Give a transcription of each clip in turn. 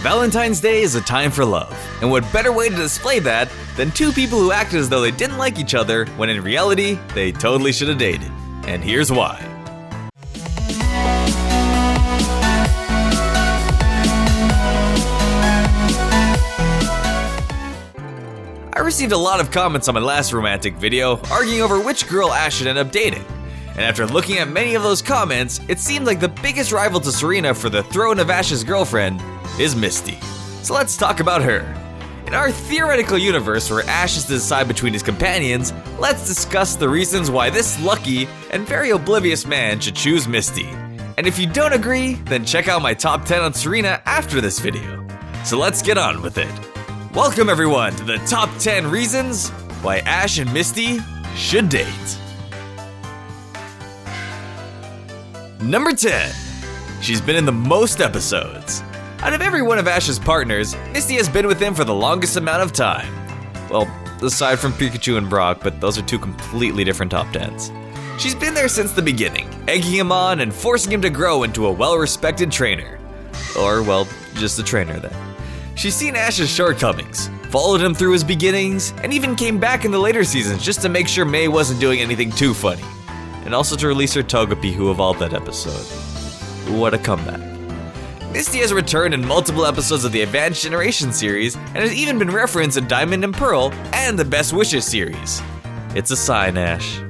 Valentine's Day is a time for love, and what better way to display that than two people who acted as though they didn't like each other when in reality, they totally should have dated. And here's why. I received a lot of comments on my last romantic video arguing over which girl Ash should end up dating. And after looking at many of those comments, it seemed like the biggest rival to Serena for the throne of Ash's girlfriend is Misty. So let's talk about her. In our theoretical universe where Ash is to decide between his companions, let's discuss the reasons why this lucky and very oblivious man should choose Misty. And if you don't agree, then check out my top 10 on Serena after this video. So let's get on with it. Welcome everyone to the top 10 reasons why Ash and Misty should date. Number 10. She's been in the most episodes. Out of every one of Ash's partners, Misty has been with him for the longest amount of time. Well, aside from Pikachu and Brock, but those are two completely different top 10s. She's been there since the beginning, egging him on and forcing him to grow into a well-respected trainer. Or, well, just a trainer then. She's seen Ash's shortcomings, followed him through his beginnings, and even came back in the later seasons just to make sure May wasn't doing anything too funny. And also to release her Togepi who evolved that episode. What a comeback. Misty has returned in multiple episodes of the Advanced Generation series and has even been referenced in Diamond and Pearl and the Best Wishes series. It's a sign, Ash.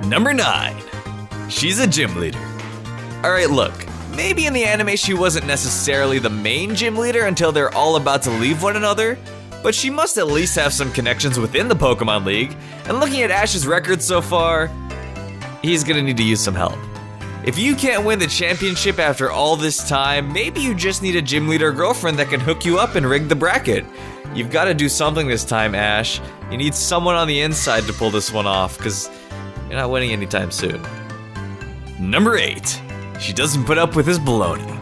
Number 9. She's a gym leader. Alright, look, maybe in the anime she wasn't necessarily the main gym leader until they're all about to leave one another, but she must at least have some connections within the Pokemon League, and looking at Ash's record so far, he's gonna need to use some help. If you can't win the championship after all this time, maybe you just need a gym leader girlfriend that can hook you up and rig the bracket. You've gotta do something this time, Ash. You need someone on the inside to pull this one off, cause you're not winning anytime soon. Number 8. She doesn't put up with his baloney.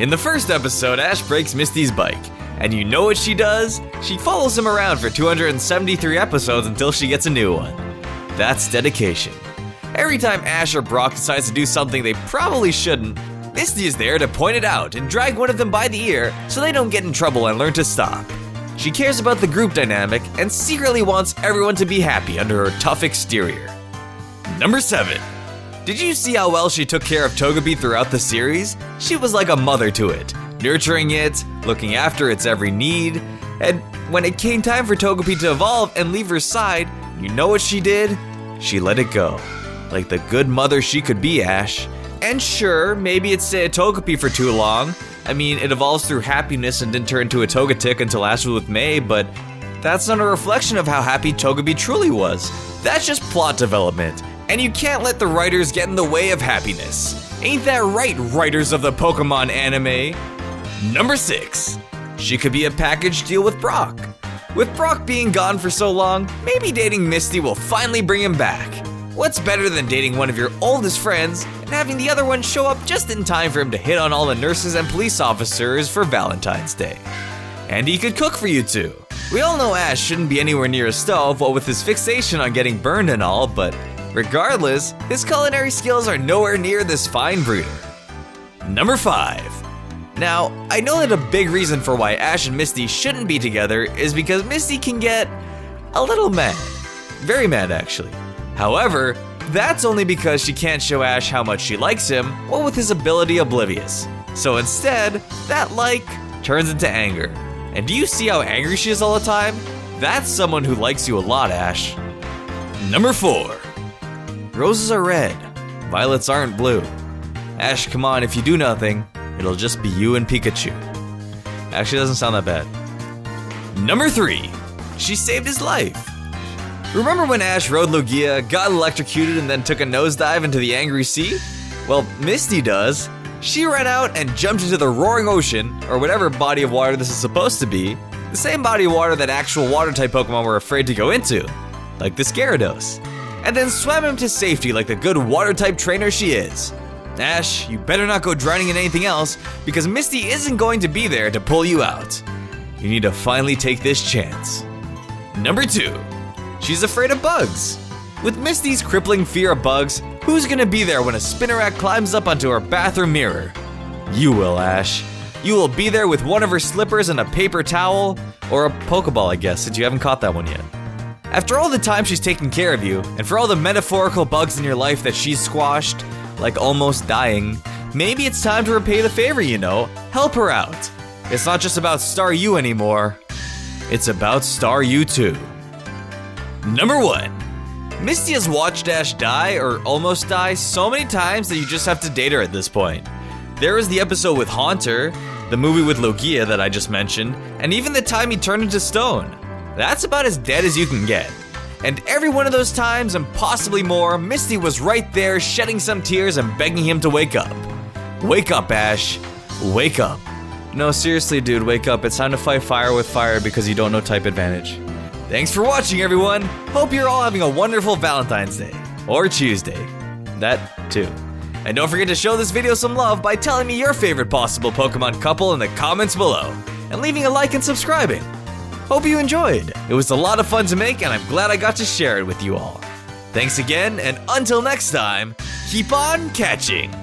In the first episode, Ash breaks Misty's bike, and you know what she does? She follows him around for 273 episodes until she gets a new one. That's dedication. Every time Ash or Brock decides to do something they probably shouldn't, Misty is there to point it out and drag one of them by the ear so they don't get in trouble and learn to stop. She cares about the group dynamic and secretly wants everyone to be happy under her tough exterior. Number 7. Did you see how well she took care of Togepi throughout the series? She was like a mother to it, nurturing it, looking after its every need, and when it came time for Togepi to evolve and leave her side, you know what she did? She let it go. Like the good mother she could be, Ash. And sure, maybe it stayed a Togepi for too long. I mean, it evolves through happiness and didn't turn into a Togetic until Ash was with May, but that's not a reflection of how happy Togepi truly was. That's just plot development, and you can't let the writers get in the way of happiness. Ain't that right, writers of the Pokemon anime? Number 6. She could be a package deal with Brock. With Brock being gone for so long, maybe dating Misty will finally bring him back. What's better than dating one of your oldest friends and having the other one show up just in time for him to hit on all the nurses and police officers for Valentine's Day? And he could cook for you too. We all know Ash shouldn't be anywhere near a stove, what with his fixation on getting burned and all, but regardless, his culinary skills are nowhere near this fine breeder. Number 5. Now, I know that a big reason for why Ash and Misty shouldn't be together is because Misty can get a little mad. Very mad, actually. However, that's only because she can't show Ash how much she likes him, what with his ability oblivious. So instead, that like turns into anger. And do you see how angry she is all the time? That's someone who likes you a lot, Ash. Number 4. Roses are red, violets aren't blue. Ash, come on, if you do nothing, it'll just be you and Pikachu. Actually, doesn't sound that bad. Number 3. She saved his life. Remember when Ash rode Lugia, got electrocuted, and then took a nosedive into the angry sea? Well, Misty does. She ran out and jumped into the roaring ocean, or whatever body of water this is supposed to be, the same body of water that actual water-type Pokemon were afraid to go into, like the Gyarados, and then swam him to safety like the good water-type trainer she is. Ash, you better not go drowning in anything else, because Misty isn't going to be there to pull you out. You need to finally take this chance. Number 2. She's afraid of bugs. With Misty's crippling fear of bugs, who's gonna be there when a Spinnerack climbs up onto her bathroom mirror? You will, Ash. you will be there with one of her slippers and a paper towel, or a Pokeball, I guess, since you haven't caught that one yet. After all the time she's taken care of you, and for all the metaphorical bugs in your life that she's squashed, like almost dying, maybe it's time to repay the favor, you know? Help her out. It's not just about Star U anymore, it's about Star U too. Number 1. Misty has watched Ash die, or almost die, so many times that you just have to date her at this point. There was the episode with Haunter, the movie with Logia that I just mentioned, and even the time he turned into stone. That's about as dead as you can get. And every one of those times, and possibly more, Misty was right there shedding some tears and begging him to wake up. Wake up, Ash. Wake up. No, seriously, dude, wake up. It's time to fight fire with fire because you don't know type advantage. Thanks for watching, everyone. Hope you're all having a wonderful Valentine's Day. Or Tuesday. That, too. And don't forget to show this video some love by telling me your favorite possible Pokemon couple in the comments below. And leaving a like and subscribing. Hope you enjoyed. It was a lot of fun to make, and I'm glad I got to share it with you all. Thanks again, and until next time, keep on catching.